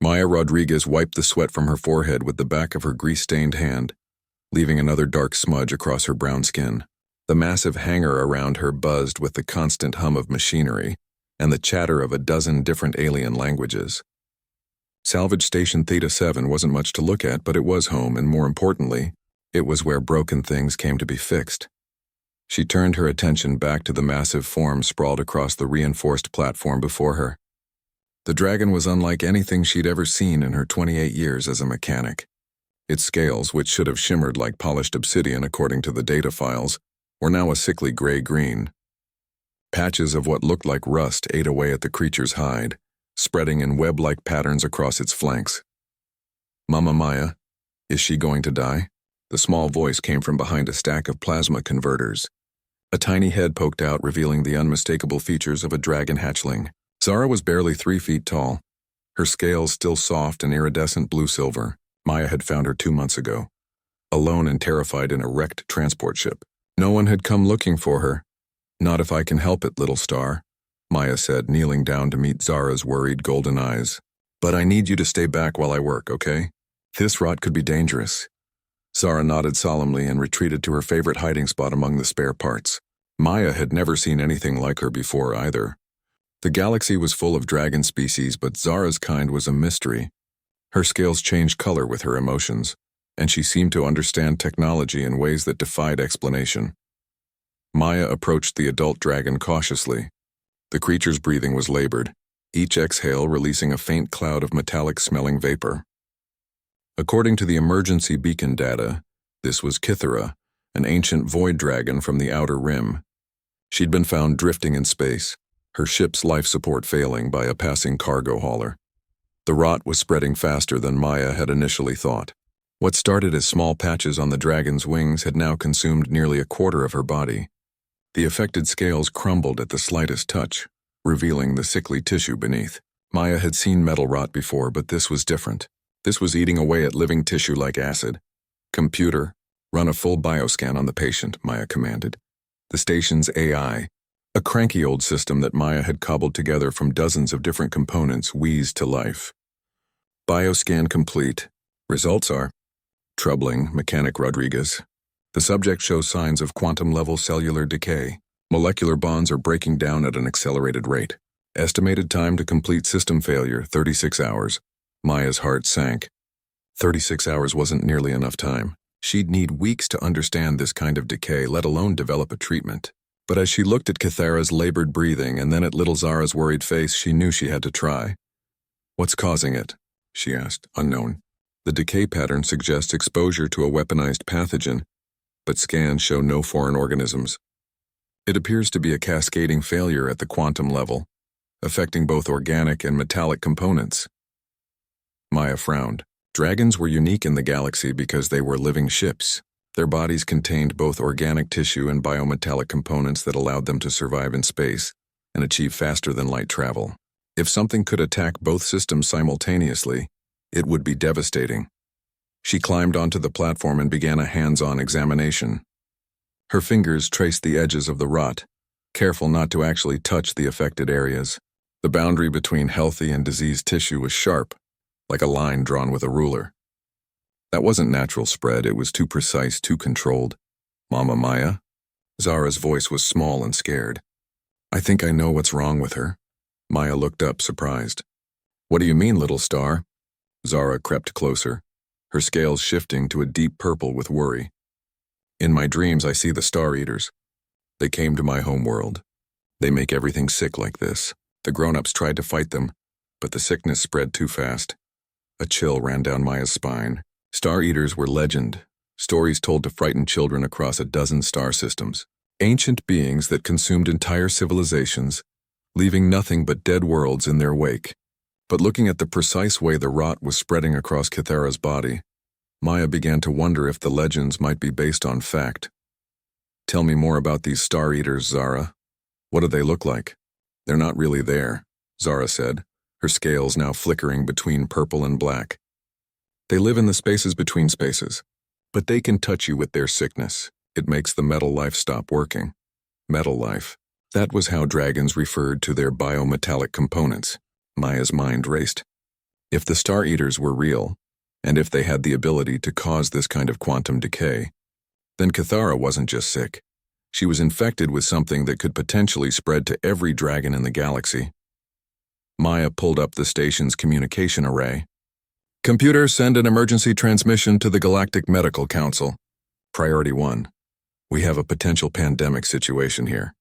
Maya Rodriguez wiped the sweat from her forehead with the back of her grease-stained hand, leaving another dark smudge across her brown skin. The massive hangar around her buzzed with the constant hum of machinery and the chatter of a dozen different alien languages. Salvage Station Theta 7 wasn't much to look at, but it was home, and more importantly, it was where broken things came to be fixed. She turned her attention back to the massive form sprawled across the reinforced platform before her. The dragon was unlike anything she'd ever seen in her 28 years as a mechanic. Its scales, which should have shimmered like polished obsidian according to the data files, were now a sickly gray-green. Patches of what looked like rust ate away at the creature's hide, spreading in web-like patterns across its flanks. "Mama Maya, is she going to die?" The small voice came from behind a stack of plasma converters. A tiny head poked out, revealing the unmistakable features of a dragon hatchling. Zara was barely 3 feet tall, her scales still soft and iridescent blue-silver. Maya had found her 2 months ago, alone and terrified in a wrecked transport ship. "No one had come looking for her. Not if I can help it, little star," Maya said, kneeling down to meet Zara's worried golden eyes. "But I need you to stay back while I work, okay? This rot could be dangerous." Zara nodded solemnly and retreated to her favorite hiding spot among the spare parts. Maya had never seen anything like her before either. The galaxy was full of dragon species, but Zara's kind was a mystery. Her scales changed color with her emotions, and she seemed to understand technology in ways that defied explanation. Maya approached the adult dragon cautiously. The creature's breathing was labored, each exhale releasing a faint cloud of metallic-smelling vapor. According to the emergency beacon data, this was Kythera, an ancient void dragon from the Outer Rim. She'd been found drifting in space, her ship's life support failing by a passing cargo hauler. The rot was spreading faster than Maya had initially thought. What started as small patches on the dragon's wings had now consumed nearly a quarter of her body. The affected scales crumbled at the slightest touch, revealing the sickly tissue beneath. Maya had seen metal rot before, but this was different. This was eating away at living tissue like acid. "Computer, run a full bioscan on the patient," Maya commanded. The station's AI, a cranky old system that Maya had cobbled together from dozens of different components, wheezed to life. "Bioscan complete. Results are troubling, Mechanic Rodriguez. The subject shows signs of quantum-level cellular decay. Molecular bonds are breaking down at an accelerated rate. Estimated time to complete system failure, 36 hours. Maya's heart sank. 36 hours wasn't nearly enough time. She'd need weeks to understand this kind of decay, let alone develop a treatment. But as she looked at Kythera's labored breathing and then at little Zara's worried face, she knew she had to try. "What's causing it?" she asked, unknown. "The decay pattern suggests exposure to a weaponized pathogen, but scans show no foreign organisms. It appears to be a cascading failure at the quantum level, affecting both organic and metallic components." Maya frowned. Dragons were unique in the galaxy because they were living ships. Their bodies contained both organic tissue and biometallic components that allowed them to survive in space and achieve faster-than-light travel. If something could attack both systems simultaneously, it would be devastating. She climbed onto the platform and began a hands-on examination. Her fingers traced the edges of the rot, careful not to actually touch the affected areas. The boundary between healthy and diseased tissue was sharp, like a line drawn with a ruler. That wasn't natural spread, it was too precise, too controlled. "Mama Maya?" Zara's voice was small and scared. "I think I know what's wrong with her." Maya looked up, surprised. "What do you mean, little star?" Zara crept closer, her scales shifting to a deep purple with worry. "In my dreams I see the Star Eaters. They came to my home world. They make everything sick like this. The grown-ups tried to fight them, but the sickness spread too fast." A chill ran down Maya's spine. Star Eaters were legend, stories told to frighten children across a dozen star systems. Ancient beings that consumed entire civilizations, leaving nothing but dead worlds in their wake. But looking at the precise way the rot was spreading across Kythera's body, Maya began to wonder if the legends might be based on fact. "Tell me more about these Star Eaters, Zara. What do they look like?" "They're not really there," Zara said, her scales now flickering between purple and black. "They live in the spaces between spaces, but they can touch you with their sickness. It makes the metal life stop working." Metal life. That was how dragons referred to their biometallic components. Maya's mind raced. If the Star Eaters were real, and if they had the ability to cause this kind of quantum decay, then Cathara wasn't just sick. She was infected with something that could potentially spread to every dragon in the galaxy. Maya pulled up the station's communication array. Computer, send an emergency transmission to the Galactic Medical Council. Priority 1. We have a potential pandemic situation here.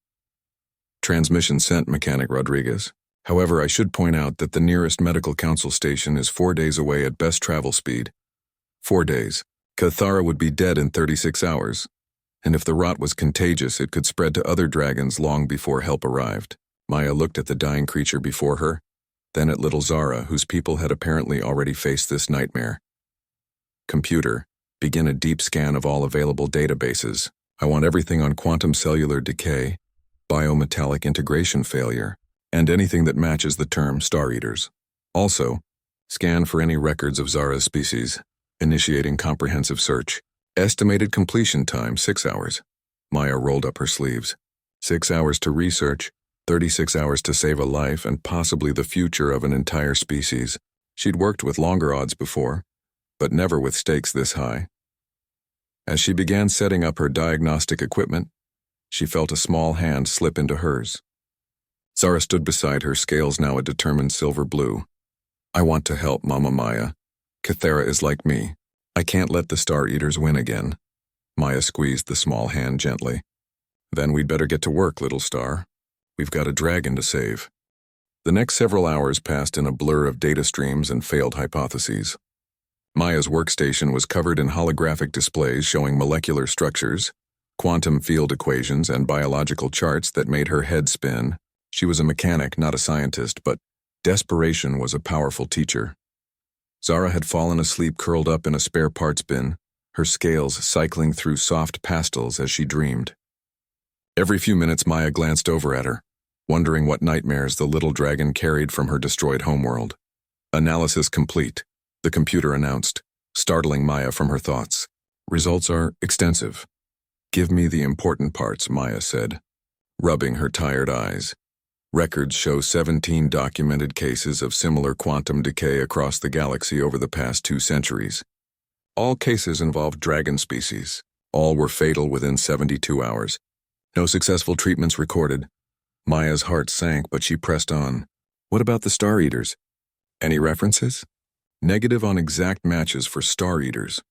Transmission sent, Mechanic Rodriguez. However, I should point out that the nearest medical council station is 4 days away at best travel speed. 4 days. Cathara would be dead in 36 hours. And if the rot was contagious, it could spread to other dragons long before help arrived. Maya looked at the dying creature before her, then at little Zara, whose people had apparently already faced this nightmare. Computer, begin a deep scan of all available databases. I want everything on quantum cellular decay, biometallic integration failure, and anything that matches the term Star Eaters. Also, scan for any records of Zara's species, initiating comprehensive search. Estimated completion time, 6 hours. Maya rolled up her sleeves. 6 hours to research, 36 hours to save a life and possibly the future of an entire species. She'd worked with longer odds before, but never with stakes this high. As she began setting up her diagnostic equipment, she felt a small hand slip into hers. Zara stood beside her, scales now a determined silver blue. I want to help, Mama Maya. Cathara is like me. I can't let the Star Eaters win again. Maya squeezed the small hand gently. Then we'd better get to work, little star. We've got a dragon to save. The next several hours passed in a blur of data streams and failed hypotheses. Maya's workstation was covered in holographic displays showing molecular structures, quantum field equations, and biological charts that made her head spin. She was a mechanic, not a scientist, but desperation was a powerful teacher. Zara had fallen asleep curled up in a spare parts bin, her scales cycling through soft pastels as she dreamed. Every few minutes Maya glanced over at her, wondering what nightmares the little dragon carried from her destroyed homeworld. Analysis complete, the computer announced, startling Maya from her thoughts. Results are extensive. Give me the important parts, Maya said, rubbing her tired eyes. Records show 17 documented cases of similar quantum decay across the galaxy over the past 2 centuries. All cases involved dragon species. All were fatal within 72 hours. No successful treatments recorded. Maya's heart sank, but she pressed on. What about the Star Eaters? Any references? Negative on exact matches for Star Eaters.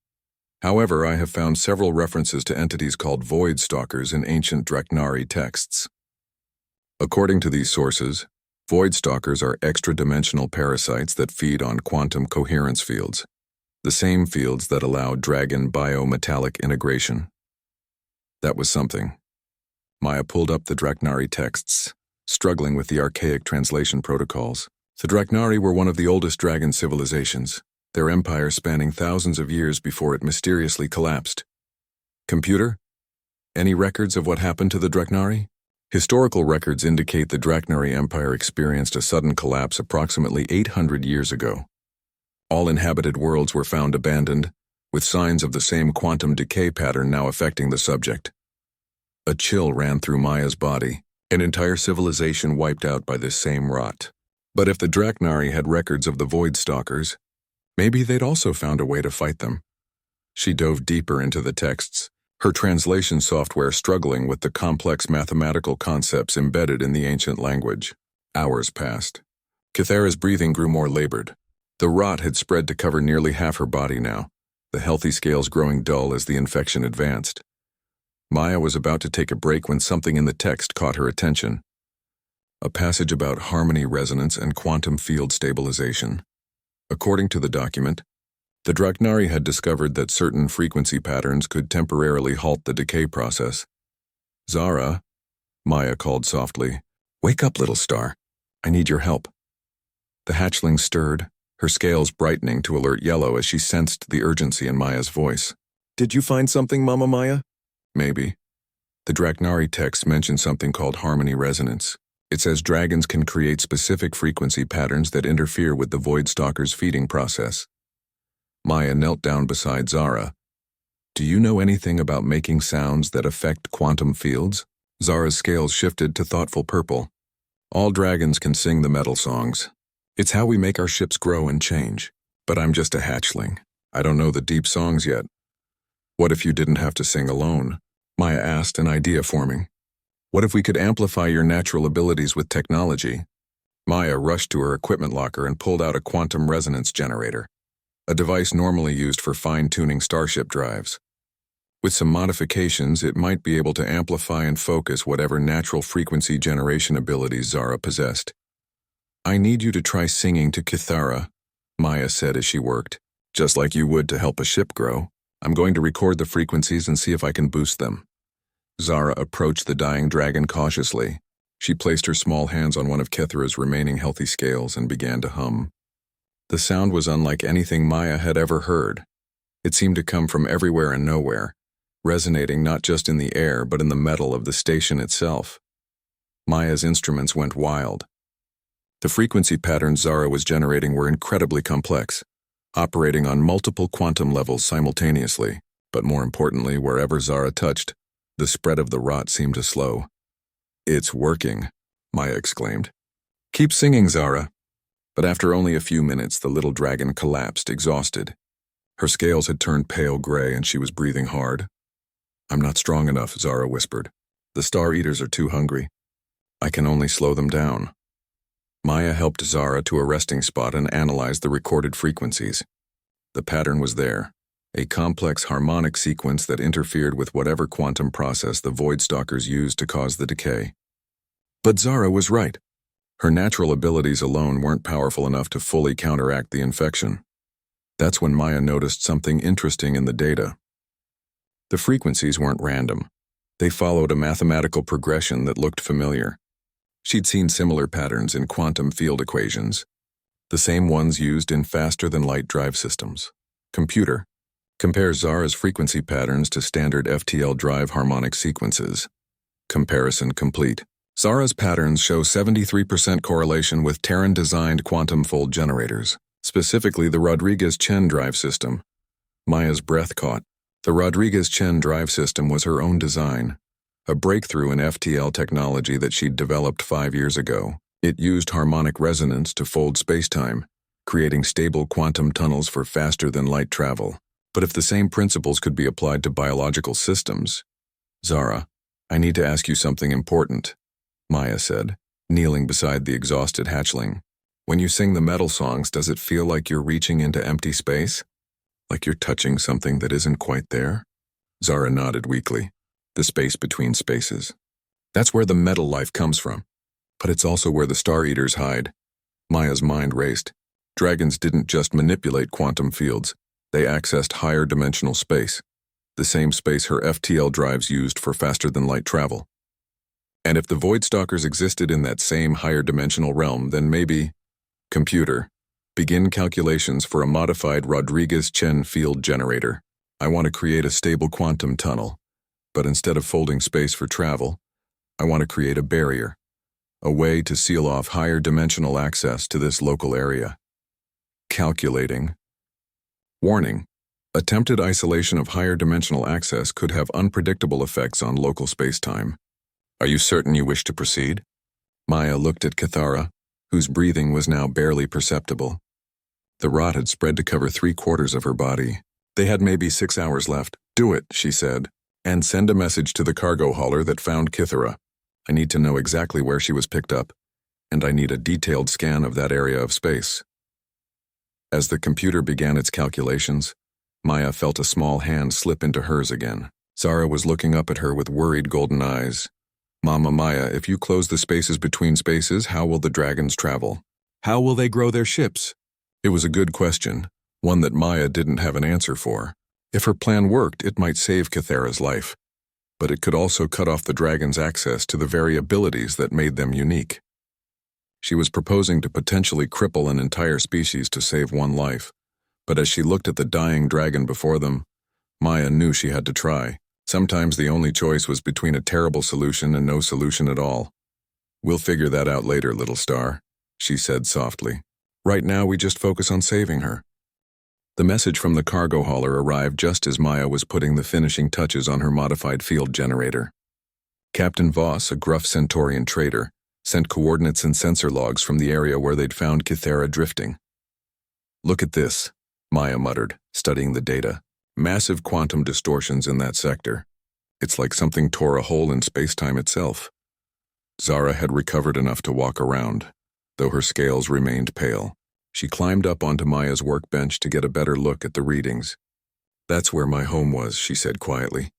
However, I have found several references to entities called Void Stalkers in ancient Draknari texts. According to these sources, Void Stalkers are extra-dimensional parasites that feed on quantum coherence fields, the same fields that allow dragon biometallic integration. That was something. Maya pulled up the Draknari texts, struggling with the archaic translation protocols. The Draknari were one of the oldest dragon civilizations, their empire spanning thousands of years before it mysteriously collapsed. Computer, any records of what happened to the Draknari? Historical records indicate the Draknari Empire experienced a sudden collapse approximately 800 years ago. All inhabited worlds were found abandoned, with signs of the same quantum decay pattern now affecting the subject. A chill ran through Maya's body, an entire civilization wiped out by this same rot. But if the Draknari had records of the Void Stalkers, maybe they'd also found a way to fight them. She dove deeper into the texts, her translation software struggling with the complex mathematical concepts embedded in the ancient language. Hours passed. Cathara's breathing grew more labored. The rot had spread to cover nearly half her body now, the healthy scales growing dull as the infection advanced. Maya was about to take a break when something in the text caught her attention. A passage about harmony resonance and quantum field stabilization. According to the document, the Draknari had discovered that certain frequency patterns could temporarily halt the decay process. Zara, Maya called softly, "Wake up, little star. I need your help." The hatchling stirred, her scales brightening to alert yellow as she sensed the urgency in Maya's voice. "Did you find something, Mama Maya?" "Maybe." The Draknari text mentions something called harmony resonance. It says dragons can create specific frequency patterns that interfere with the Void Stalker's feeding process. Maya knelt down beside Zara. "Do you know anything about making sounds that affect quantum fields?" Zara's scales shifted to thoughtful purple. "All dragons can sing the metal songs. It's how we make our ships grow and change. But I'm just a hatchling. I don't know the deep songs yet. What if you didn't have to sing alone? Maya asked, an idea forming. What if we could amplify your natural abilities with technology? Maya rushed to her equipment locker and pulled out a quantum resonance generator, a device normally used for fine-tuning starship drives. With some modifications, it might be able to amplify and focus whatever natural frequency generation abilities Zara possessed. I need you to try singing to Kithara, Maya said as she worked. Just like you would to help a ship grow. I'm going to record the frequencies and see if I can boost them. Zara approached the dying dragon cautiously. She placed her small hands on one of Kithara's remaining healthy scales and began to hum. The sound was unlike anything Maya had ever heard. It seemed to come from everywhere and nowhere, resonating not just in the air but in the metal of the station itself. Maya's instruments went wild. The frequency patterns Zara was generating were incredibly complex, operating on multiple quantum levels simultaneously, but more importantly, wherever Zara touched, the spread of the rot seemed to slow. It's working, Maya exclaimed. Keep singing, Zara. But after only a few minutes, the little dragon collapsed, exhausted. Her scales had turned pale gray and she was breathing hard. I'm not strong enough, Zara whispered. The Star Eaters are too hungry. I can only slow them down. Maya helped Zara to a resting spot and analyzed the recorded frequencies. The pattern was there, a complex harmonic sequence that interfered with whatever quantum process the Voidstalkers used to cause the decay. But Zara was right. Her natural abilities alone weren't powerful enough to fully counteract the infection. That's when Maya noticed something interesting in the data. The frequencies weren't random. They followed a mathematical progression that looked familiar. She'd seen similar patterns in quantum field equations, the same ones used in faster-than-light drive systems. Computer, compare Zara's frequency patterns to standard FTL drive harmonic sequences. Comparison complete. Zara's patterns show 73% correlation with Terran-designed quantum fold generators, specifically the Rodriguez-Chen drive system. Maya's breath caught. The Rodriguez-Chen drive system was her own design, a breakthrough in FTL technology that she'd developed 5 years ago. It used harmonic resonance to fold spacetime, creating stable quantum tunnels for faster-than-light travel. But if the same principles could be applied to biological systems... Zara, I need to ask you something important, Maya said, kneeling beside the exhausted hatchling. When you sing the metal songs, does it feel like you're reaching into empty space? Like you're touching something that isn't quite there? Zara nodded weakly. The space between spaces. That's where the metal life comes from. But it's also where the Star Eaters hide. Maya's mind raced. Dragons didn't just manipulate quantum fields. They accessed higher dimensional space. The same space her FTL drives used for faster-than-light travel. And if the Voidstalkers existed in that same higher dimensional realm, then maybe... Computer, begin calculations for a modified Rodriguez-Chen field generator. I want to create a stable quantum tunnel. But instead of folding space for travel, I want to create a barrier, a way to seal off higher dimensional access to this local area. Calculating. Warning: attempted isolation of higher dimensional access could have unpredictable effects on local spacetime. Are you certain you wish to proceed? Maya looked at Kithara, whose breathing was now barely perceptible. The rot had spread to cover 3/4 of her body. They had maybe 6 hours left. Do it, she said. And send a message to the cargo hauler that found Kithara. I need to know exactly where she was picked up, and I need a detailed scan of that area of space. As the computer began its calculations, Maya felt a small hand slip into hers again. Zara was looking up at her with worried golden eyes. Mama Maya, if you close the spaces between spaces, how will the dragons travel? How will they grow their ships? It was a good question, one that Maya didn't have an answer for. If her plan worked, it might save Kithara's life, but it could also cut off the dragon's access to the very abilities that made them unique. She was proposing to potentially cripple an entire species to save one life, but as she looked at the dying dragon before them, Maya knew she had to try. Sometimes the only choice was between a terrible solution and no solution at all. We'll figure that out later, little star, she said softly. Right now we just focus on saving her. The message from the cargo hauler arrived just as Maya was putting the finishing touches on her modified field generator. Captain Voss, a gruff Centaurian trader, sent coordinates and sensor logs from the area where they'd found Kythera drifting. "Look at this," Maya muttered, studying the data. "Massive quantum distortions in that sector. It's like something tore a hole in space-time itself." Zara had recovered enough to walk around, though her scales remained pale. She climbed up onto Maya's workbench to get a better look at the readings. "That's where my home was," she said quietly.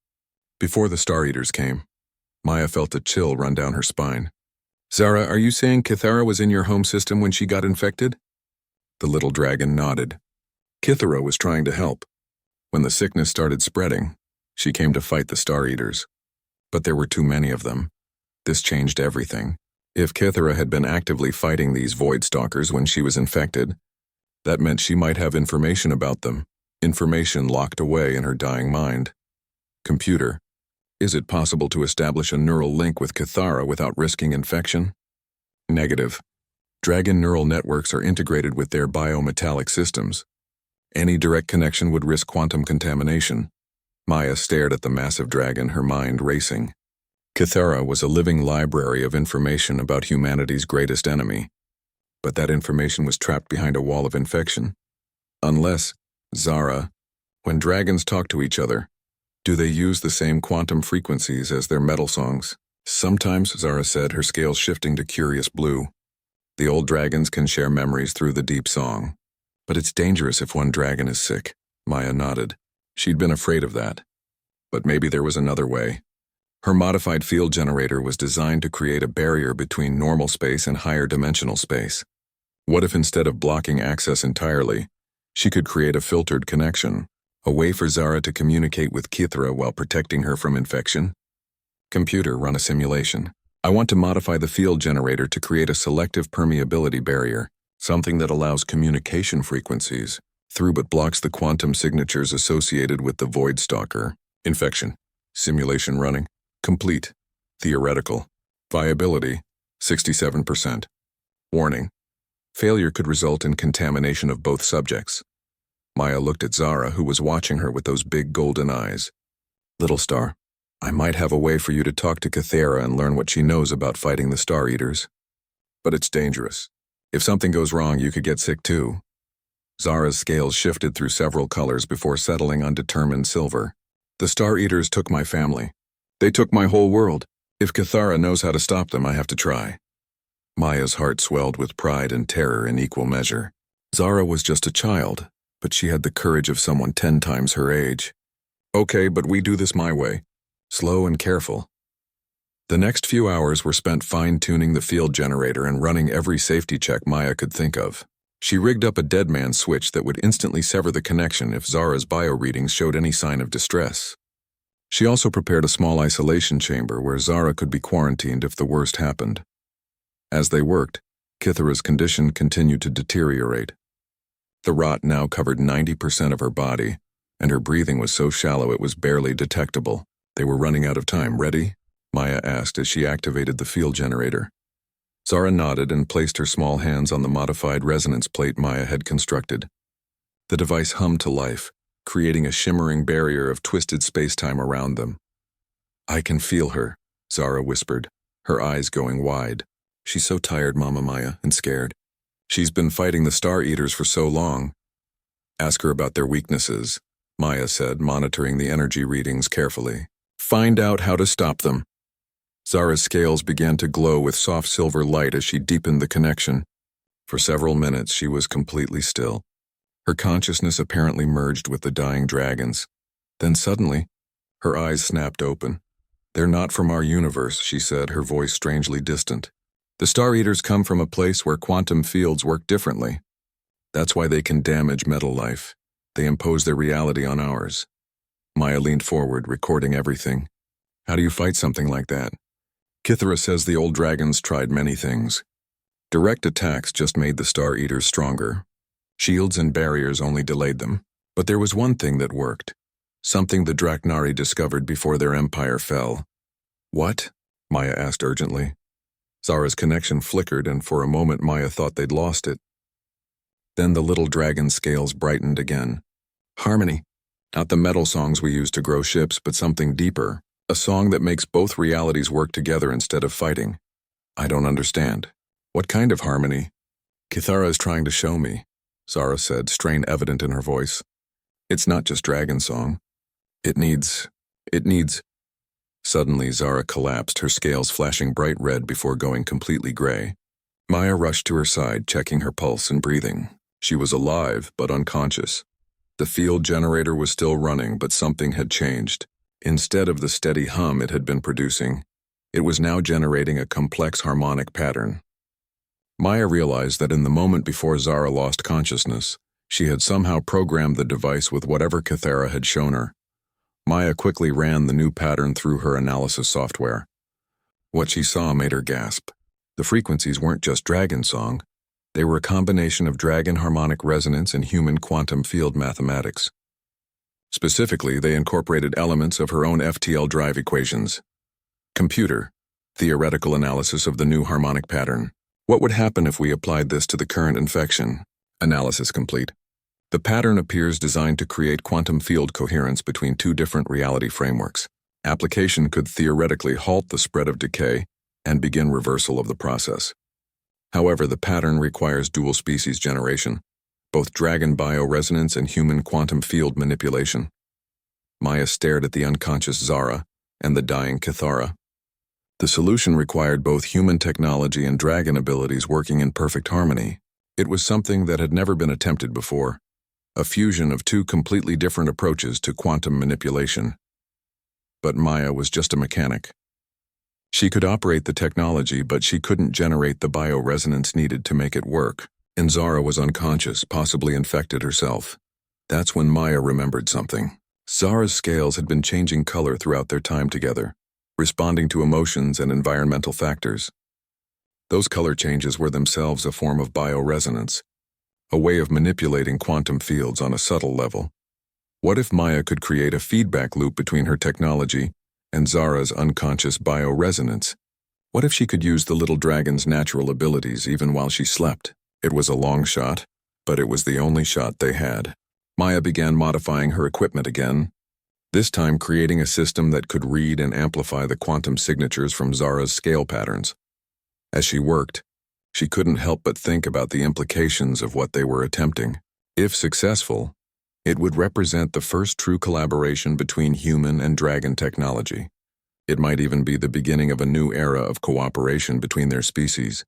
Before the Star Eaters came, Maya felt a chill run down her spine. "Zara, are you saying Kythera was in your home system when she got infected?" The little dragon nodded. "Kythera was trying to help. When the sickness started spreading, she came to fight the Star Eaters. But there were too many of them. This changed everything. If Kythera had been actively fighting these Void Stalkers when she was infected, that meant she might have information about them, information locked away in her dying mind. Computer, is it possible to establish a neural link with Kythera without risking infection? Negative. Dragon neural networks are integrated with their biometallic systems. Any direct connection would risk quantum contamination." Maya stared at the massive dragon, her mind racing. Kythera was a living library of information about humanity's greatest enemy. But that information was trapped behind a wall of infection. Unless, Zara, when dragons talk to each other, do they use the same quantum frequencies as their metal songs? Sometimes, Zara said, her scales shifting to curious blue. The old dragons can share memories through the deep song. But it's dangerous if one dragon is sick. Maya nodded. She'd been afraid of that. But maybe there was another way. Her modified field generator was designed to create a barrier between normal space and higher dimensional space. What if instead of blocking access entirely, she could create a filtered connection, a way for Zara to communicate with Kythera while protecting her from infection? Computer, run a simulation. I want to modify the field generator to create a selective permeability barrier, something that allows communication frequencies through but blocks the quantum signatures associated with the Void Stalker. Infection. Simulation running. Complete. Theoretical. Viability. 67%. Warning. Failure could result in contamination of both subjects. Maya looked at Zara, who was watching her with those big golden eyes. "Little Star, I might have a way for you to talk to Kythera and learn what she knows about fighting the Star Eaters. But it's dangerous. If something goes wrong, you could get sick too." Zara's scales shifted through several colors before settling on determined silver. "The Star Eaters took my family. They took my whole world. If Kythera knows how to stop them, I have to try." Maya's heart swelled with pride and terror in equal measure. Zara was just a child, but she had the courage of someone 10 times her age. "Okay, but we do this my way. Slow and careful." The next few hours were spent fine-tuning the field generator and running every safety check Maya could think of. She rigged up a dead man switch that would instantly sever the connection if Zara's bio-readings showed any sign of distress. She also prepared a small isolation chamber where Zara could be quarantined if the worst happened. As they worked, Kythera's condition continued to deteriorate. The rot now covered 90% of her body, and her breathing was so shallow it was barely detectable. They were running out of time. "Ready?" Maya asked as she activated the field generator. Zara nodded and placed her small hands on the modified resonance plate Maya had constructed. The device hummed to life, creating a shimmering barrier of twisted space-time around them. "I can feel her," Zara whispered, her eyes going wide. "She's so tired, Mama Maya, and scared. She's been fighting the Star Eaters for so long." "Ask her about their weaknesses," Maya said, monitoring the energy readings carefully. "Find out how to stop them." Zara's scales began to glow with soft silver light as she deepened the connection. For several minutes, she was completely still. Her consciousness apparently merged with the dying dragon's. Then suddenly, her eyes snapped open. "They're not from our universe," she said, her voice strangely distant. "The Star Eaters come from a place where quantum fields work differently. That's why they can damage metal life. They impose their reality on ours." Maya leaned forward, recording everything. "How do you fight something like that?" "Kythera says the old dragons tried many things. Direct attacks just made the Star Eaters stronger. Shields and barriers only delayed them. But there was one thing that worked. Something the Draknari discovered before their empire fell." "What?" Maya asked urgently. Zara's connection flickered, and for a moment Maya thought they'd lost it. Then the little dragon's scales brightened again. "Harmony. Not the metal songs we use to grow ships, but something deeper. A song that makes both realities work together instead of fighting." I don't understand. What kind of harmony? Kithara is trying to show me, Zara said, strain evident in her voice. It's not just dragon song. It needs... Suddenly, Zara collapsed, her scales flashing bright red before going completely gray. Maya rushed to her side, checking her pulse and breathing. She was alive, but unconscious. The field generator was still running, but something had changed. Instead of the steady hum it had been producing, it was now generating a complex harmonic pattern. Maya realized that in the moment before Zara lost consciousness, she had somehow programmed the device with whatever Kithara had shown her. Maya quickly ran the new pattern through her analysis software. What she saw made her gasp. The frequencies weren't just dragon song. They were a combination of dragon harmonic resonance and human quantum field mathematics. Specifically, they incorporated elements of her own FTL drive equations. Computer, theoretical analysis of the new harmonic pattern. What would happen if we applied this to the current infection? Analysis complete. The pattern appears designed to create quantum field coherence between two different reality frameworks. Application could theoretically halt the spread of decay and begin reversal of the process. However, the pattern requires dual species generation, both dragon bioresonance and human quantum field manipulation. Maya stared at the unconscious Zara and the dying Kithara. The solution required both human technology and dragon abilities working in perfect harmony. It was something that had never been attempted before, a fusion of two completely different approaches to quantum manipulation. But Maya was just a mechanic. She could operate the technology, but she couldn't generate the bioresonance needed to make it work. And Zara was unconscious, possibly infected herself. That's when Maya remembered something. Zara's scales had been changing color throughout their time together, responding to emotions and environmental factors. Those color changes were themselves a form of bioresonance, a way of manipulating quantum fields on a subtle level. What if Maya could create a feedback loop between her technology and Zara's unconscious bioresonance? What if she could use the little dragon's natural abilities even while she slept? It was a long shot, but it was the only shot they had. Maya began modifying her equipment again, this time creating a system that could read and amplify the quantum signatures from Zara's scale patterns. As she worked, she couldn't help but think about the implications of what they were attempting. If successful, it would represent the first true collaboration between human and dragon technology. It might even be the beginning of a new era of cooperation between their species.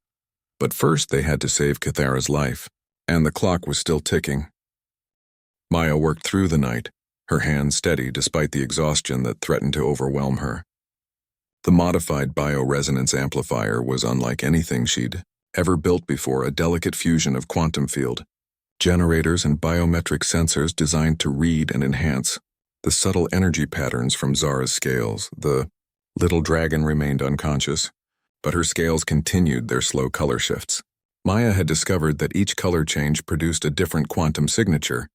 But first they had to save Kithara's life, and the clock was still ticking. Maya worked through the night, her hands steady despite the exhaustion that threatened to overwhelm her. The modified bioresonance amplifier was unlike anything she'd ever built before, a delicate fusion of quantum field generators and biometric sensors designed to read and enhance the subtle energy patterns from Zara's scales. The little dragon remained unconscious, but her scales continued their slow color shifts. Maya had discovered that each color change produced a different quantum signature,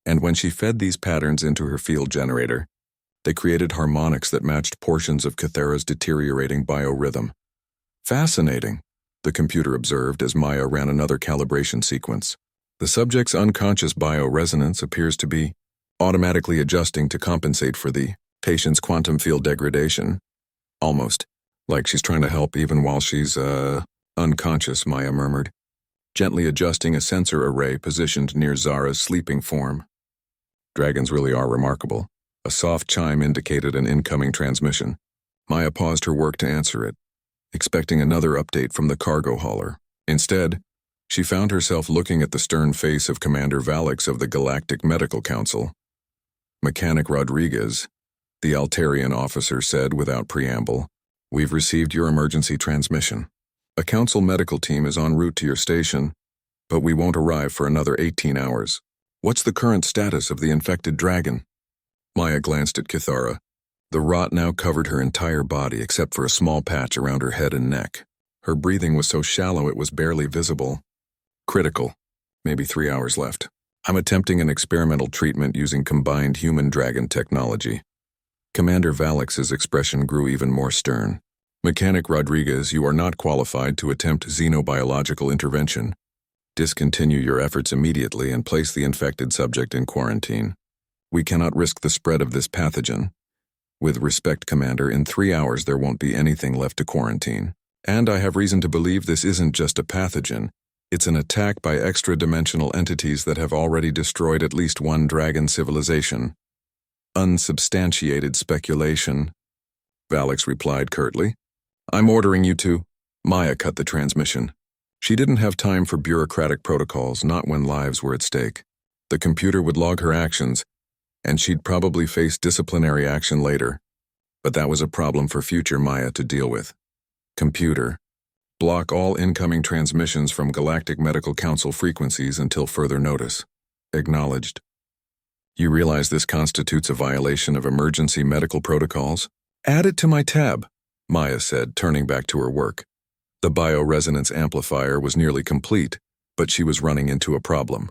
and when she fed these patterns into her field generator, they created harmonics that matched portions of Kithara's deteriorating biorhythm. Fascinating, the computer observed as Maya ran another calibration sequence. The subject's unconscious bioresonance appears to be automatically adjusting to compensate for the patient's quantum field degradation. Almost like she's trying to help even while she's, unconscious, Maya murmured, gently adjusting a sensor array positioned near Zara's sleeping form. Dragons really are remarkable. A soft chime indicated an incoming transmission. Maya paused her work to answer it, expecting another update from the cargo hauler. Instead, she found herself looking at the stern face of Commander Valix of the Galactic Medical Council. Mechanic Rodriguez, the Altarian officer, said without preamble, "We've received your emergency transmission. A council medical team is en route to your station, but we won't arrive for another 18 hours. What's the current status of the infected dragon?" Maya glanced at Kithara. The rot now covered her entire body except for a small patch around her head and neck. Her breathing was so shallow it was barely visible. "Critical. Maybe 3 hours left. I'm attempting an experimental treatment using combined human-dragon technology." Commander Valix's expression grew even more stern. "Mechanic Rodriguez, you are not qualified to attempt xenobiological intervention. Discontinue your efforts immediately and place the infected subject in quarantine. We cannot risk the spread of this pathogen. With respect, Commander, in 3 hours there won't be anything left to quarantine." And I have reason to believe this isn't just a pathogen. It's an attack by extra-dimensional entities that have already destroyed at least one dragon civilization. Unsubstantiated speculation, Valix replied curtly. I'm ordering you to. Maya cut the transmission. She didn't have time for bureaucratic protocols, not when lives were at stake. The computer would log her actions, and she'd probably face disciplinary action later. But that was a problem for future Maya to deal with. Computer, block all incoming transmissions from Galactic Medical Council frequencies until further notice. Acknowledged. You realize this constitutes a violation of emergency medical protocols? Add it to my tab, Maya said, turning back to her work. The bioresonance amplifier was nearly complete, but she was running into a problem.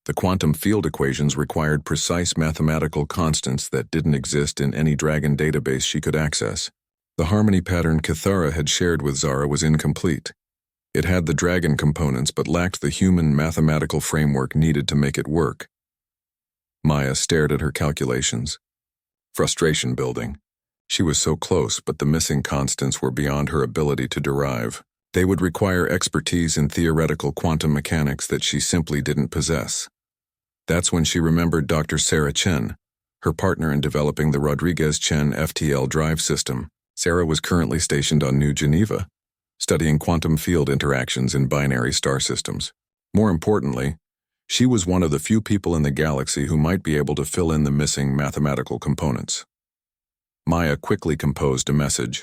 The quantum field equations required precise mathematical constants that didn't exist in any Dragon database she could access. The harmony pattern Kithara had shared with Zara was incomplete. It had the Dragon components but lacked the human mathematical framework needed to make it work. Maya stared at her calculations. Frustration building. She was so close, but the missing constants were beyond her ability to derive. They would require expertise in theoretical quantum mechanics that she simply didn't possess. That's when she remembered Dr. Sarah Chen, her partner in developing the Rodriguez-Chen FTL drive system. Sarah was currently stationed on New Geneva, studying quantum field interactions in binary star systems. More importantly, she was one of the few people in the galaxy who might be able to fill in the missing mathematical components. Maya quickly composed a message,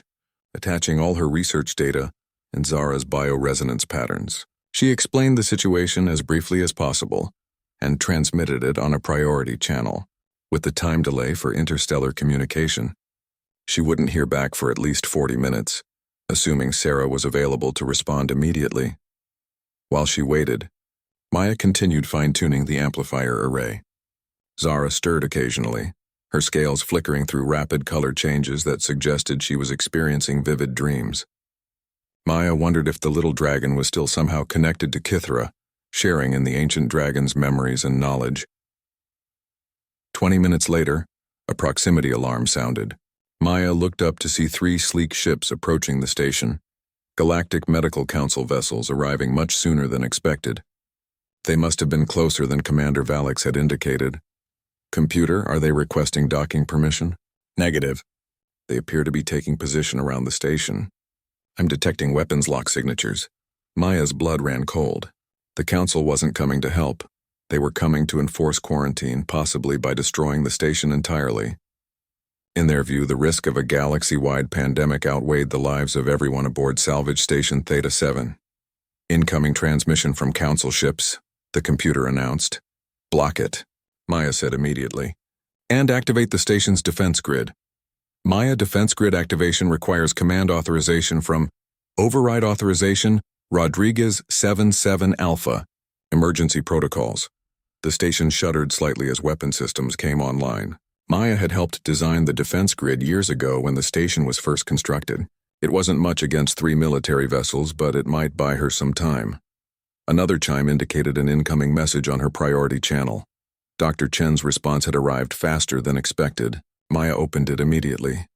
attaching all her research data and Zara's bioresonance patterns. She explained the situation as briefly as possible and transmitted it on a priority channel. With the time delay for interstellar communication, she wouldn't hear back for at least 40 minutes, assuming Sarah was available to respond immediately. While she waited, Maya continued fine-tuning the amplifier array. Zara stirred occasionally, her scales flickering through rapid color changes that suggested she was experiencing vivid dreams. Maya wondered if the little dragon was still somehow connected to Kithara, sharing in the ancient dragon's memories and knowledge. 20 minutes later, a proximity alarm sounded. Maya looked up to see 3 sleek ships approaching the station, Galactic Medical Council vessels arriving much sooner than expected. They must have been closer than Commander Valix had indicated. Computer, are they requesting docking permission? Negative. They appear to be taking position around the station. I'm detecting weapons lock signatures. Maya's blood ran cold. The Council wasn't coming to help. They were coming to enforce quarantine, possibly by destroying the station entirely. In their view, the risk of a galaxy-wide pandemic outweighed the lives of everyone aboard Salvage Station Theta-7. Incoming transmission from Council ships, the computer announced. Block it, Maya said immediately. And activate the station's defense grid. Maya defense grid activation requires command authorization from Override Authorization, Rodriguez 77 Alpha, Emergency Protocols. The station shuddered slightly as weapon systems came online. Maya had helped design the defense grid years ago when the station was first constructed. It wasn't much against 3 military vessels, but it might buy her some time. Another chime indicated an incoming message on her priority channel. Dr. Chen's response had arrived faster than expected. Maya opened it immediately.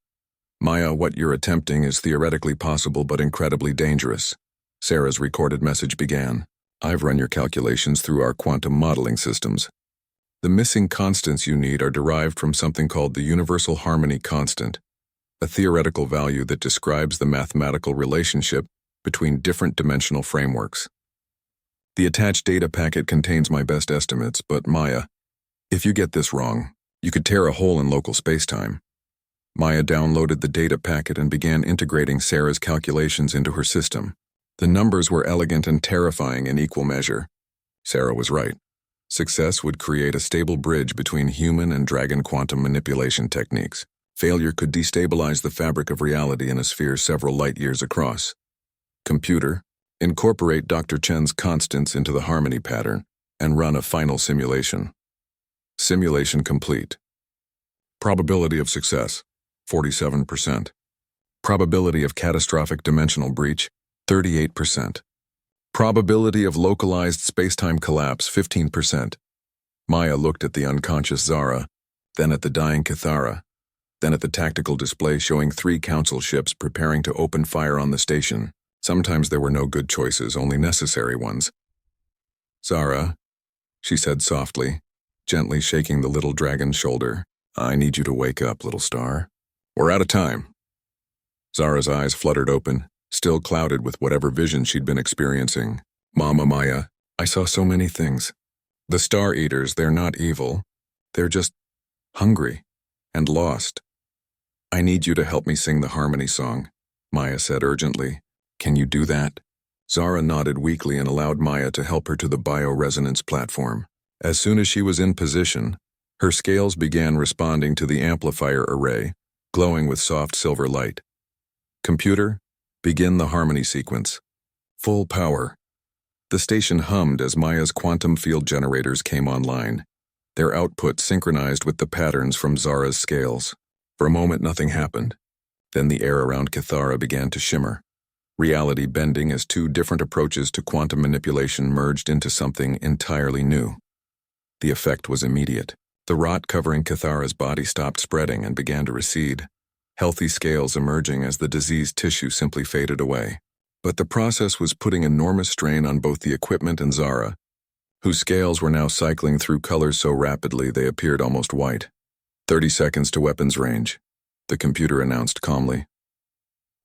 Maya, what you're attempting is theoretically possible but incredibly dangerous. Sarah's recorded message began. I've run your calculations through our quantum modeling systems. The missing constants you need are derived from something called the universal harmony constant, a theoretical value that describes the mathematical relationship between different dimensional frameworks. The attached data packet contains my best estimates, but Maya, if you get this wrong, you could tear a hole in local spacetime. Maya downloaded the data packet and began integrating Sarah's calculations into her system. The numbers were elegant and terrifying in equal measure. Sarah was right. Success would create a stable bridge between human and dragon quantum manipulation techniques. Failure could destabilize the fabric of reality in a sphere several light years across. Computer, incorporate Dr. Chen's constants into the harmony pattern and run a final simulation. Simulation complete. Probability of success, 47%. Probability of catastrophic dimensional breach, 38%. Probability of localized spacetime collapse, 15%. Maya looked at the unconscious Zara, then at the dying Kithara, then at the tactical display showing 3 council ships preparing to open fire on the station. Sometimes there were no good choices, only necessary ones. "Zara," she said softly, gently shaking the little dragon's shoulder. "I need you to wake up, little star. We're out of time." Zara's eyes fluttered open, still clouded with whatever vision she'd been experiencing. "Mama Maya, I saw so many things. The Star Eaters, they're not evil. They're just hungry and lost. I need you to help me sing the harmony song," Maya said urgently. "Can you do that?" Zara nodded weakly and allowed Maya to help her to the bioresonance platform. As soon as she was in position, her scales began responding to the amplifier array, glowing with soft silver light. "Computer, begin the harmony sequence." Full power. The station hummed as Maya's quantum field generators came online, their output synchronized with the patterns from Zara's scales. For a moment nothing happened. Then the air around Kithara began to shimmer, reality bending as 2 different approaches to quantum manipulation merged into something entirely new. The effect was immediate. The rot covering Kithara's body stopped spreading and began to recede, healthy scales emerging as the diseased tissue simply faded away. But the process was putting enormous strain on both the equipment and Zara, whose scales were now cycling through colors so rapidly they appeared almost white. 30 seconds to weapons range, the computer announced calmly.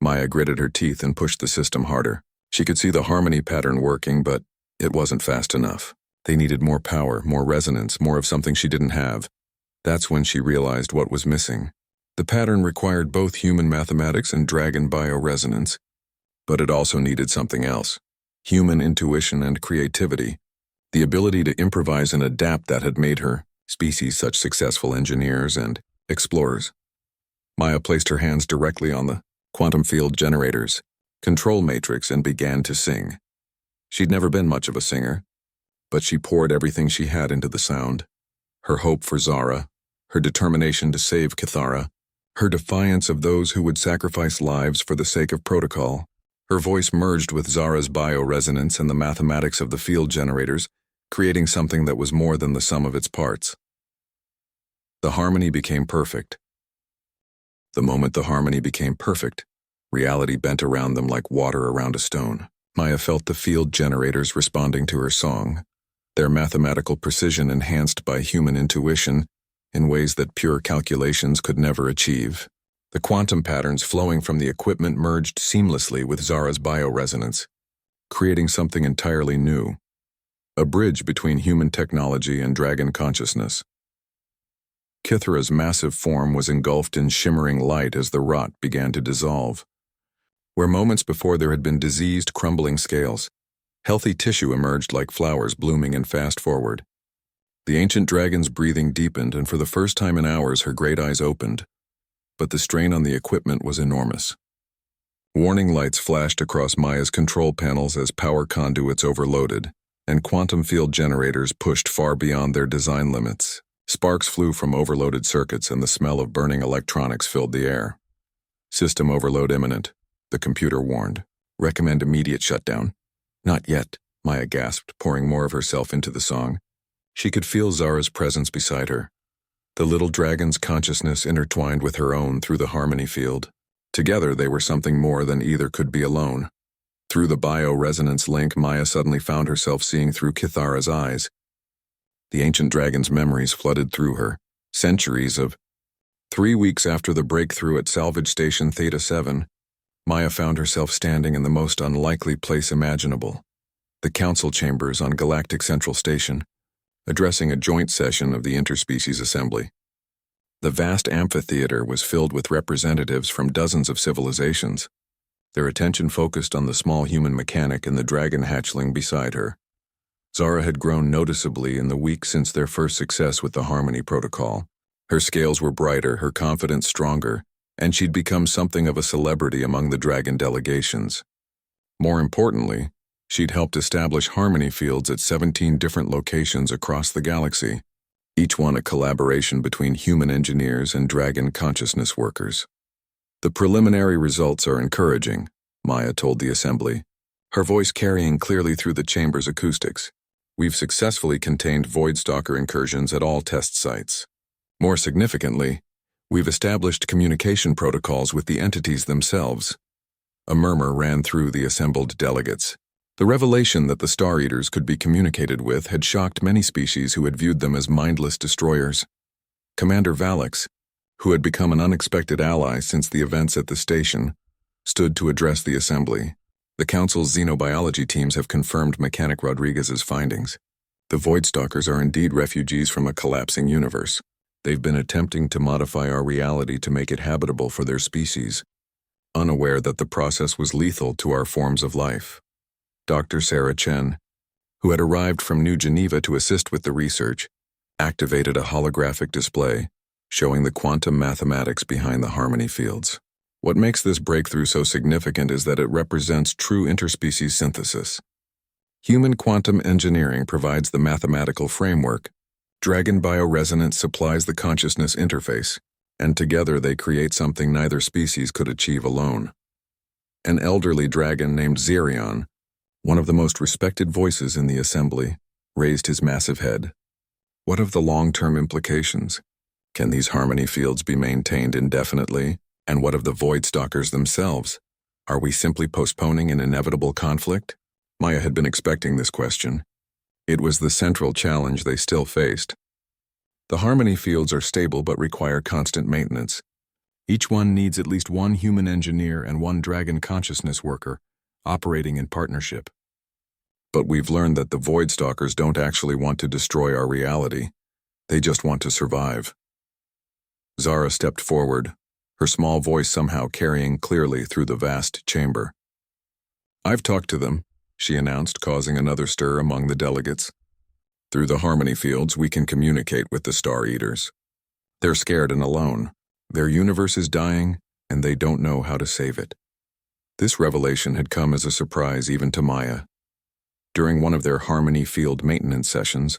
Maya gritted her teeth and pushed the system harder. She could see the harmony pattern working, but it wasn't fast enough. They needed more power, more resonance, more of something she didn't have. That's when she realized what was missing. The pattern required both human mathematics and dragon bioresonance, but it also needed something else. Human intuition and creativity, the ability to improvise and adapt that had made her species such successful engineers and explorers. Maya placed her hands directly on the quantum field generators, control matrix, and began to sing. She'd never been much of a singer, but she poured everything she had into the sound. Her hope for Zara, her determination to save Kithara, her defiance of those who would sacrifice lives for the sake of protocol. Her voice merged with Zara's bioresonance and the mathematics of the field generators, creating something that was more than the sum of its parts. The harmony became perfect. The moment the harmony became perfect, reality bent around them like water around a stone. Maya felt the field generators responding to her song, their mathematical precision enhanced by human intuition in ways that pure calculations could never achieve. The quantum patterns flowing from the equipment merged seamlessly with Zara's bioresonance, creating something entirely new, a bridge between human technology and dragon consciousness. Kithara's massive form was engulfed in shimmering light as the rot began to dissolve. Where moments before there had been diseased, crumbling scales, healthy tissue emerged like flowers blooming and fast forward. The ancient dragon's breathing deepened, and for the first time in hours her great eyes opened. But the strain on the equipment was enormous. Warning lights flashed across Maya's control panels as power conduits overloaded, and quantum field generators pushed far beyond their design limits. Sparks flew from overloaded circuits and the smell of burning electronics filled the air. "System overload imminent," the computer warned. "Recommend immediate shutdown." "Not yet," Maya gasped, pouring more of herself into the song. She could feel Zara's presence beside her, the little dragon's consciousness intertwined with her own through the harmony field. Together they were something more than either could be alone. Through the bioresonance link, Maya suddenly found herself seeing through Kithara's eyes. The ancient dragon's memories flooded through her, centuries of. 3 weeks after the breakthrough at Salvage Station Theta 7, Maya found herself standing in the most unlikely place imaginable, the council chambers on Galactic Central Station, addressing a joint session of the Interspecies Assembly. The vast amphitheater was filled with representatives from dozens of civilizations, their attention focused on the small human mechanic and the dragon hatchling beside her. Zara had grown noticeably in the weeks since their first success with the Harmony Protocol. Her scales were brighter, her confidence stronger, and she'd become something of a celebrity among the dragon delegations. More importantly, she'd helped establish harmony fields at 17 different locations across the galaxy, each one a collaboration between human engineers and dragon consciousness workers. "The preliminary results are encouraging," Maya told the assembly, her voice carrying clearly through the chamber's acoustics. "We've successfully contained Voidstalker incursions at all test sites. More significantly, We've established communication protocols with the entities themselves. A murmur ran through the assembled delegates. The revelation that the Star Eaters could be communicated with had shocked many species who had viewed them as mindless destroyers. Commander Valix, who had become an unexpected ally since the events at the station, stood to address the assembly. The Council's xenobiology teams have confirmed Mechanic Rodriguez's findings. The Voidstalkers are indeed refugees from a collapsing universe. They've been attempting to modify our reality to make it habitable for their species, unaware that the process was lethal to our forms of life. Dr. Sarah Chen, who had arrived from New Geneva to assist with the research, activated a holographic display showing the quantum mathematics behind the harmony fields. What makes this breakthrough so significant is that it represents true interspecies synthesis. Human quantum engineering provides the mathematical framework, dragon bioresonance supplies the consciousness interface, and together they create something neither species could achieve alone. An elderly dragon named Xerion, one of the most respected voices in the assembly, raised his massive head. What of the long-term implications? Can these harmony fields be maintained indefinitely? And what of the Voidstalkers themselves? Are we simply postponing an inevitable conflict? Maya had been expecting this question. It was the central challenge they still faced. The harmony fields are stable but require constant maintenance. Each one needs at least one human engineer and one dragon consciousness worker, operating in partnership. But we've learned that the Voidstalkers don't actually want to destroy our reality. They just want to survive. Zara stepped forward, her small voice somehow carrying clearly through the vast chamber. "I've talked to them," she announced, causing another stir among the delegates. "Through the harmony fields, we can communicate with the Star Eaters. They're scared and alone. Their universe is dying, and they don't know how to save it." This revelation had come as a surprise even to Maya. During one of their harmony field maintenance sessions,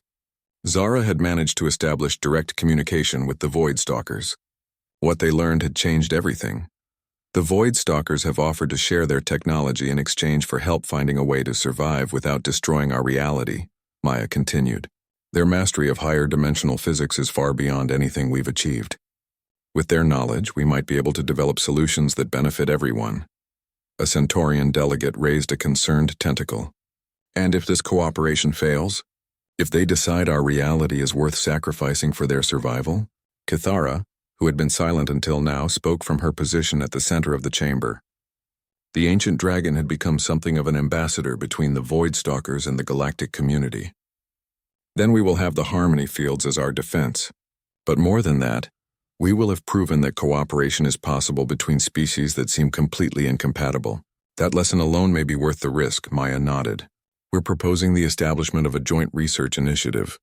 Zara had managed to establish direct communication with the Voidstalkers. What they learned had changed everything. The Voidstalkers have offered to share their technology in exchange for help finding a way to survive without destroying our reality, Maya continued. Their mastery of higher dimensional physics is far beyond anything we've achieved. With their knowledge, we might be able to develop solutions that benefit everyone. A Centaurian delegate raised a concerned tentacle. "And if this cooperation fails? If they decide our reality is worth sacrificing for their survival?" Kithara, who had been silent until now, spoke from her position at the center of the chamber. The ancient dragon had become something of an ambassador between the Voidstalkers and the galactic community. "Then we will have the harmony fields as our defense. But more than that, we will have proven that cooperation is possible between species that seem completely incompatible. That lesson alone may be worth the risk," Maya nodded. "We're proposing the establishment of a joint research initiative.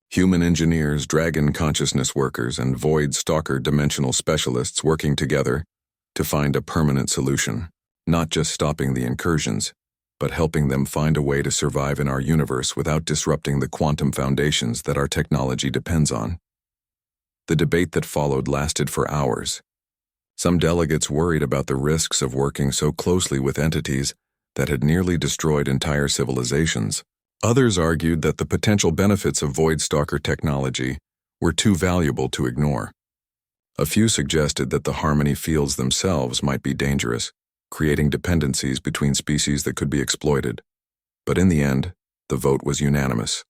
Human engineers, dragon consciousness workers, and Voidstalker dimensional specialists working together to find a permanent solution, not just stopping the incursions, but helping them find a way to survive in our universe without disrupting the quantum foundations that our technology depends on." The debate that followed lasted for hours. Some delegates worried about the risks of working so closely with entities that had nearly destroyed entire civilizations. Others argued that the potential benefits of Voidstalker technology were too valuable to ignore. A few suggested that the harmony fields themselves might be dangerous, creating dependencies between species that could be exploited. But in the end, the vote was unanimous.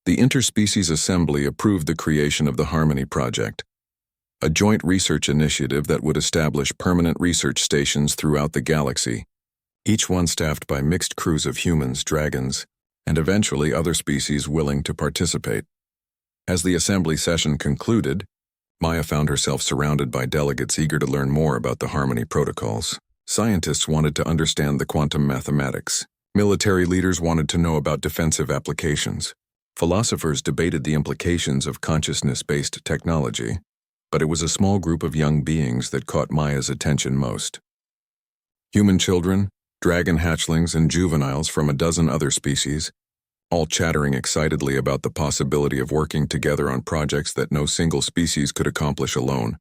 The Interspecies Assembly approved the creation of the Harmony Project, a joint research initiative that would establish permanent research stations throughout the galaxy, each one staffed by mixed crews of humans, dragons, and eventually other species willing to participate. As the assembly session concluded, Maya found herself surrounded by delegates eager to learn more about the harmony protocols. Scientists wanted to understand the quantum mathematics. Military leaders wanted to know about defensive applications. Philosophers debated the implications of consciousness-based technology, but it was a small group of young beings that caught Maya's attention most. Human children, dragon hatchlings, and juveniles from a dozen other species, all chattering excitedly about the possibility of working together on projects that no single species could accomplish alone.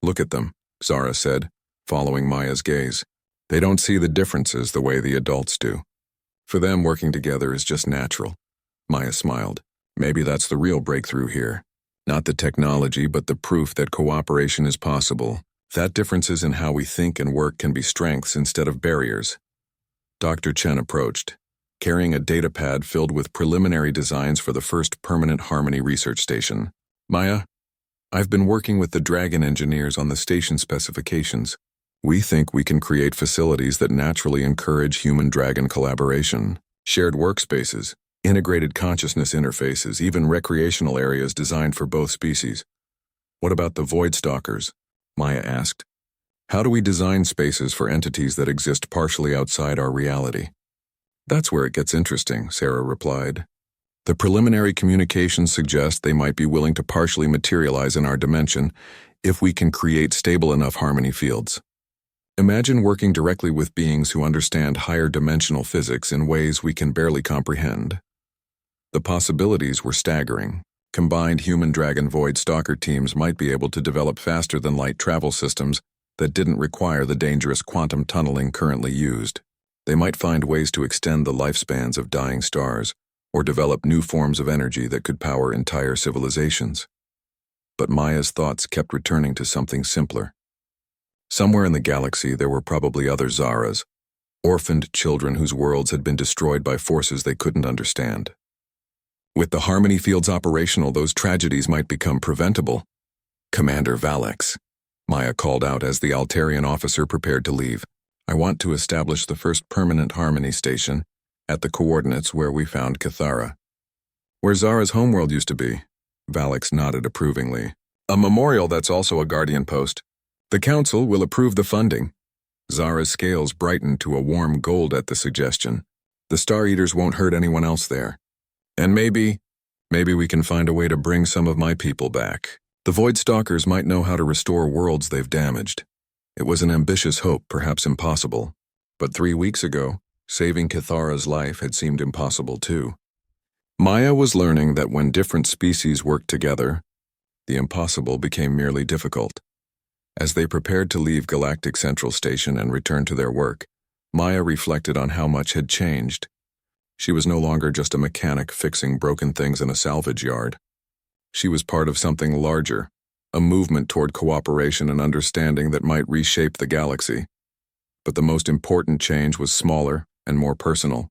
"Look at them," Zara said, following Maya's gaze. "They don't see the differences the way the adults do. For them, working together is just natural." Maya smiled. "Maybe that's the real breakthrough here. Not the technology, but the proof that cooperation is possible. That differences in how we think and work can be strengths instead of barriers. Dr. Chen approached, carrying a data pad filled with preliminary designs for the first permanent Harmony research station. Maya, I've been working with the Dragon engineers on the station specifications. We think we can create facilities that naturally encourage human-dragon collaboration, shared workspaces, integrated consciousness interfaces, even recreational areas designed for both species. What about the Void Stalkers? Maya asked. How do we design spaces for entities that exist partially outside our reality? That's where it gets interesting, Sarah replied. The preliminary communications suggest they might be willing to partially materialize in our dimension if we can create stable enough harmony fields. Imagine working directly with beings who understand higher dimensional physics in ways we can barely comprehend. The possibilities were staggering. Combined human-dragon void stalker teams might be able to develop faster-than-light travel systems that didn't require the dangerous quantum tunneling currently used. They might find ways to extend the lifespans of dying stars, or develop new forms of energy that could power entire civilizations. But Maya's thoughts kept returning to something simpler. Somewhere in the galaxy there were probably other Zaras, orphaned children whose worlds had been destroyed by forces they couldn't understand. With the harmony fields operational, those tragedies might become preventable. Commander Valex, Maya called out as the Altarian officer prepared to leave. I want to establish the first permanent harmony station at the coordinates where we found Cathara. Where Zara's homeworld used to be, Valex nodded approvingly. A memorial that's also a guardian post. The council will approve the funding. Zara's scales brightened to a warm gold at the suggestion. The Star Eaters won't hurt anyone else there. And maybe we can find a way to bring some of my people back. The Void Stalkers might know how to restore worlds they've damaged. It was an ambitious hope, perhaps impossible. But 3 weeks ago, saving Cathara's life had seemed impossible too. Maya was learning that when different species worked together, the impossible became merely difficult. As they prepared to leave Galactic Central Station and return to their work, Maya reflected on how much had changed. She was no longer just a mechanic fixing broken things in a salvage yard. She was part of something larger, a movement toward cooperation and understanding that might reshape the galaxy. But the most important change was smaller and more personal.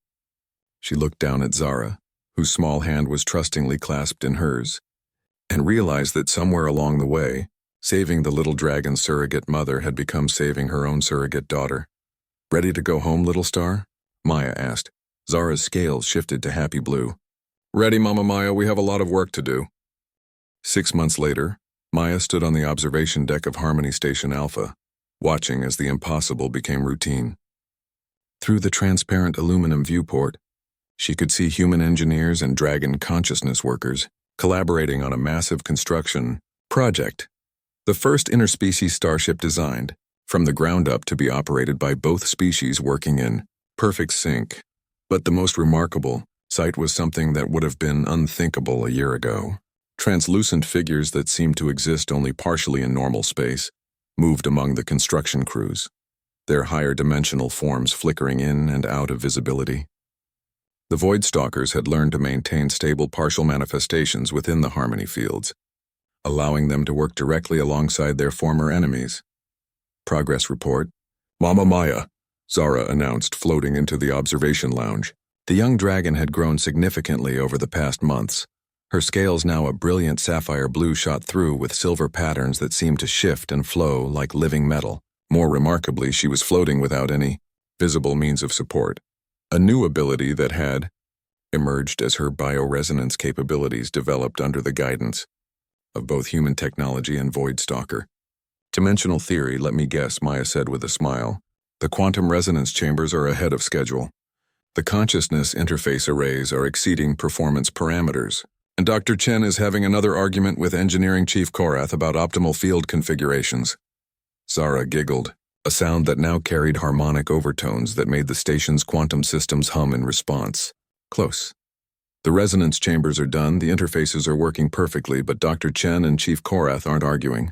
She looked down at Zara, whose small hand was trustingly clasped in hers, and realized that somewhere along the way, saving the little dragon's surrogate mother had become saving her own surrogate daughter. Ready to go home, little star? Maya asked. Zara's scales shifted to happy blue. Ready, Mama Maya, we have a lot of work to do. 6 months later, Maya stood on the observation deck of Harmony Station Alpha, watching as the impossible became routine. Through the transparent aluminum viewport, she could see human engineers and dragon consciousness workers collaborating on a massive construction project. The first interspecies starship designed, from the ground up to be operated by both species working in perfect sync. But the most remarkable sight was something that would have been unthinkable a year ago. Translucent figures that seemed to exist only partially in normal space moved among the construction crews, their higher dimensional forms flickering in and out of visibility. The Void Stalkers had learned to maintain stable partial manifestations within the harmony fields, allowing them to work directly alongside their former enemies. Progress report. Mama Maya, Zara announced, floating into the observation lounge. The young dragon had grown significantly over the past months. Her scales, now a brilliant sapphire blue, shot through with silver patterns that seemed to shift and flow like living metal. More remarkably, she was floating without any visible means of support. A new ability that had emerged as her bioresonance capabilities developed under the guidance of both human technology and Void Stalker. Dimensional theory, let me guess, Maya said with a smile. The quantum resonance chambers are ahead of schedule. The consciousness interface arrays are exceeding performance parameters. And Dr. Chen is having another argument with Engineering Chief Korath about optimal field configurations. Zara giggled, a sound that now carried harmonic overtones that made the station's quantum systems hum in response. Close. The resonance chambers are done, the interfaces are working perfectly, but Dr. Chen and Chief Korath aren't arguing.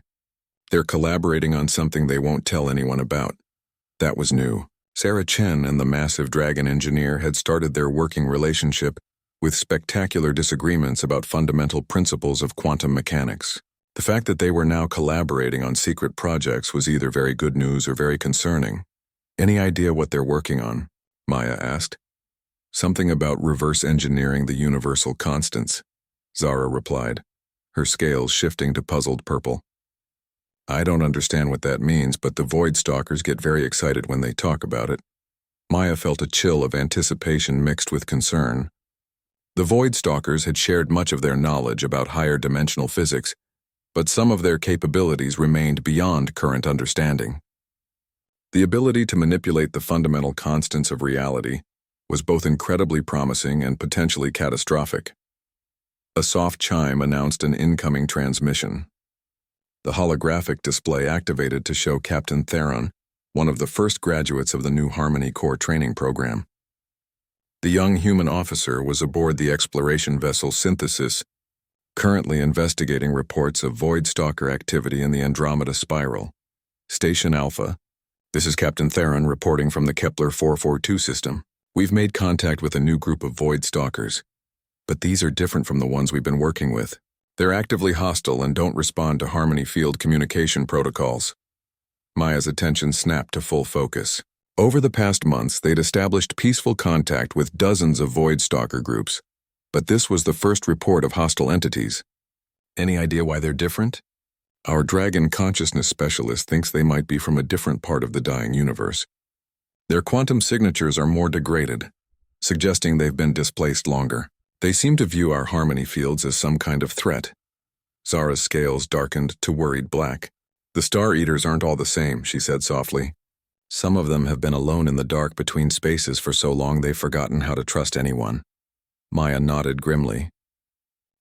They're collaborating on something they won't tell anyone about. That was new. Sarah Chen and the massive dragon engineer had started their working relationship with spectacular disagreements about fundamental principles of quantum mechanics. The fact that they were now collaborating on secret projects was either very good news or very concerning. Any idea what they're working on? Maya asked. Something about reverse engineering the universal constants, Zara replied, her scales shifting to puzzled purple. I don't understand what that means, but the Void Stalkers get very excited when they talk about it. Maya felt a chill of anticipation mixed with concern. The Void Stalkers had shared much of their knowledge about higher dimensional physics, but some of their capabilities remained beyond current understanding. The ability to manipulate the fundamental constants of reality was both incredibly promising and potentially catastrophic. A soft chime announced an incoming transmission. The holographic display activated to show Captain Theron, one of the first graduates of the new Harmony Corps training program. The young human officer was aboard the exploration vessel Synthesis, currently investigating reports of Void Stalker activity in the Andromeda Spiral. Station Alpha. This is Captain Theron reporting from the Kepler 442 system. We've made contact with a new group of Void Stalkers, but these are different from the ones we've been working with. They're actively hostile and don't respond to Harmony field communication protocols. Maya's attention snapped to full focus. Over the past months, they'd established peaceful contact with dozens of Void Stalker groups, but this was the first report of hostile entities. Any idea why they're different? Our Dragon Consciousness Specialist thinks they might be from a different part of the dying universe. Their quantum signatures are more degraded, suggesting they've been displaced longer. They seem to view our Harmony fields as some kind of threat. Zara's scales darkened to worried black. The Star Eaters aren't all the same, she said softly. Some of them have been alone in the dark between spaces for so long they've forgotten how to trust anyone. Maya nodded grimly.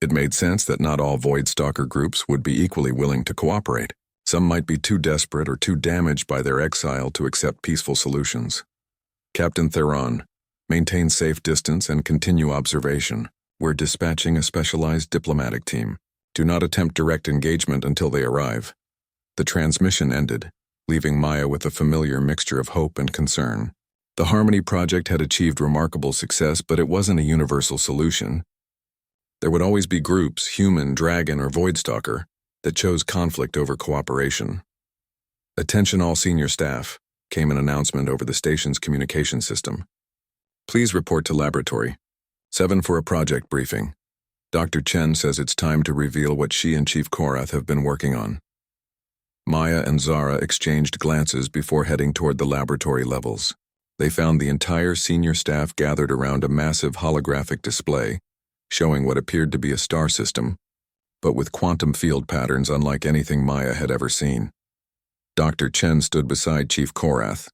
It made sense that not all Void Stalker groups would be equally willing to cooperate. Some might be too desperate or too damaged by their exile to accept peaceful solutions. Captain Theron, maintain safe distance and continue observation. We're dispatching a specialized diplomatic team. Do not attempt direct engagement until they arrive. The transmission ended, leaving Maya with a familiar mixture of hope and concern. The Harmony Project had achieved remarkable success, but it wasn't a universal solution. There would always be groups, human, dragon, or Void Stalker, that chose conflict over cooperation. Attention all senior staff, came an announcement over the station's communication system. Please report to Laboratory 7 for a project briefing. Dr. Chen says it's time to reveal what she and Chief Korath have been working on. Maya and Zara exchanged glances before heading toward the laboratory levels. They found the entire senior staff gathered around a massive holographic display, showing what appeared to be a star system, but with quantum field patterns unlike anything Maya had ever seen. Dr. Chen stood beside Chief Korath,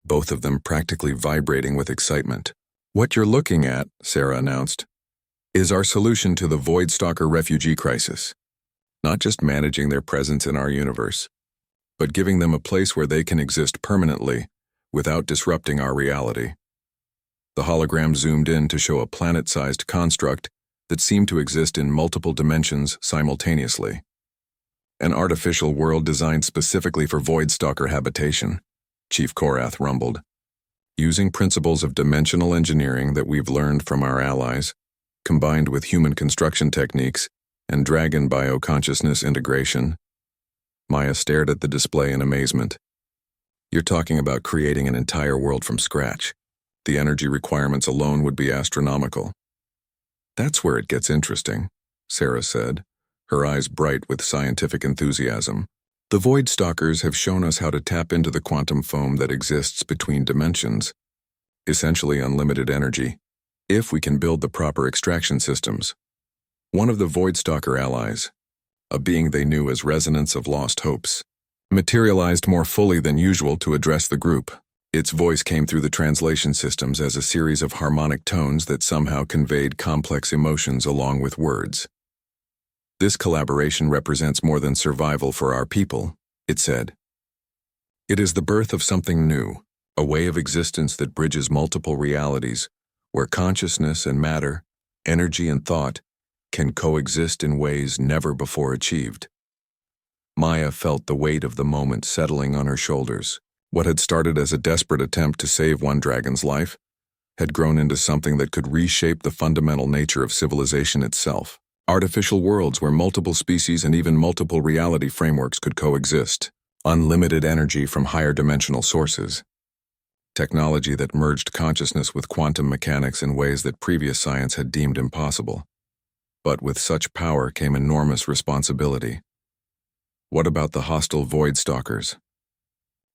both of them practically vibrating with excitement. What you're looking at, Sarah announced, is our solution to the Void Stalker refugee crisis. Not just managing their presence in our universe, but giving them a place where they can exist permanently without disrupting our reality. The hologram zoomed in to show a planet-sized construct that seemed to exist in multiple dimensions simultaneously. An artificial world designed specifically for Void Stalker habitation, Chief Korath rumbled. Using principles of dimensional engineering that we've learned from our allies, combined with human construction techniques and dragon bioconsciousness integration. Maya stared at the display in amazement. You're talking about creating an entire world from scratch. The energy requirements alone would be astronomical. That's where it gets interesting, Sarah said, her eyes bright with scientific enthusiasm. The Void Stalkers have shown us how to tap into the quantum foam that exists between dimensions, essentially unlimited energy, if we can build the proper extraction systems. One of the Void Stalker allies, a being they knew as Resonance of Lost Hopes, materialized more fully than usual to address the group. Its voice came through the translation systems as a series of harmonic tones that somehow conveyed complex emotions along with words. This collaboration represents more than survival for our people, it said. It is the birth of something new, a way of existence that bridges multiple realities, where consciousness and matter, energy and thought, can coexist in ways never before achieved. Maya felt the weight of the moment settling on her shoulders. What had started as a desperate attempt to save one dragon's life had grown into something that could reshape the fundamental nature of civilization itself. Artificial worlds where multiple species and even multiple reality frameworks could coexist. Unlimited energy from higher dimensional sources. Technology that merged consciousness with quantum mechanics in ways that previous science had deemed impossible. But with such power came enormous responsibility. What about the hostile void stalkers?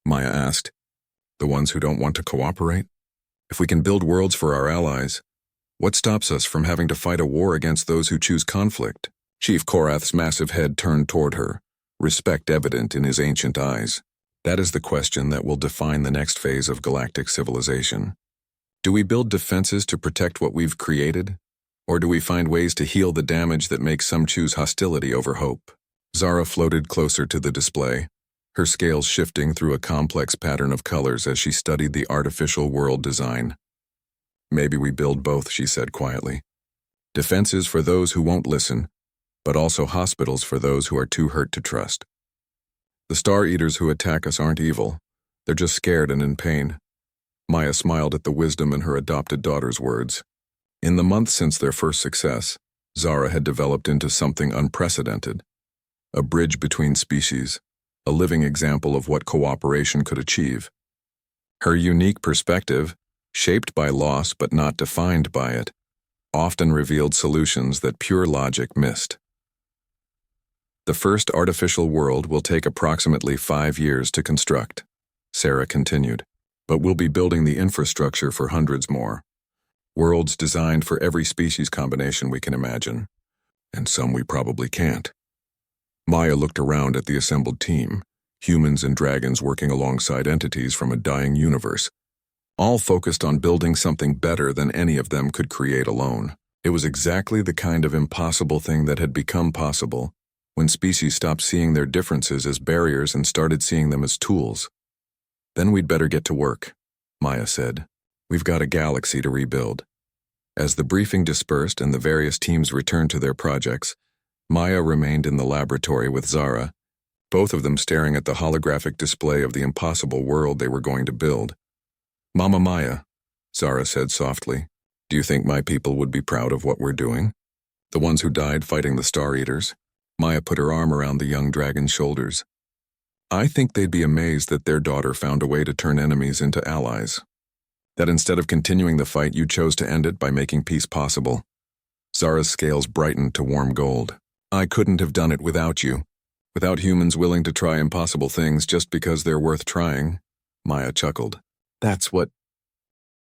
Maya asked. The ones who don't want to cooperate? If we can build worlds for our allies, what stops us from having to fight a war against those who choose conflict? Chief Korath's massive head turned toward her, respect evident in his ancient eyes. That is the question that will define the next phase of galactic civilization. Do we build defenses to protect what we've created? Or do we find ways to heal the damage that makes some choose hostility over hope? Zara floated closer to the display, her scales shifting through a complex pattern of colors as she studied the artificial world design. Maybe we build both, she said quietly. Defenses for those who won't listen, but also hospitals for those who are too hurt to trust. The Star Eaters who attack us aren't evil. They're just scared and in pain. Maya smiled at the wisdom in her adopted daughter's words. In the months since their first success, Zara had developed into something unprecedented. A bridge between species, a living example of what cooperation could achieve. Her unique perspective, shaped by loss but not defined by it, often revealed solutions that pure logic missed. The first artificial world will take approximately 5 years to construct, Sarah continued, but we'll be building the infrastructure for hundreds more. Worlds designed for every species combination we can imagine, and some we probably can't. Maya looked around at the assembled team, humans and dragons working alongside entities from a dying universe, all focused on building something better than any of them could create alone. It was exactly the kind of impossible thing that had become possible when species stopped seeing their differences as barriers and started seeing them as tools. Then we'd better get to work, Maya said. We've got a galaxy to rebuild. As the briefing dispersed and the various teams returned to their projects, Maya remained in the laboratory with Zara, both of them staring at the holographic display of the impossible world they were going to build. Mama Maya, Zara said softly, do you think my people would be proud of what we're doing? The ones who died fighting the Star Eaters? Maya put her arm around the young dragon's shoulders. I think they'd be amazed that their daughter found a way to turn enemies into allies. That instead of continuing the fight, you chose to end it by making peace possible. Zara's scales brightened to warm gold. I couldn't have done it without you. Without humans willing to try impossible things just because they're worth trying, Maya chuckled. That's what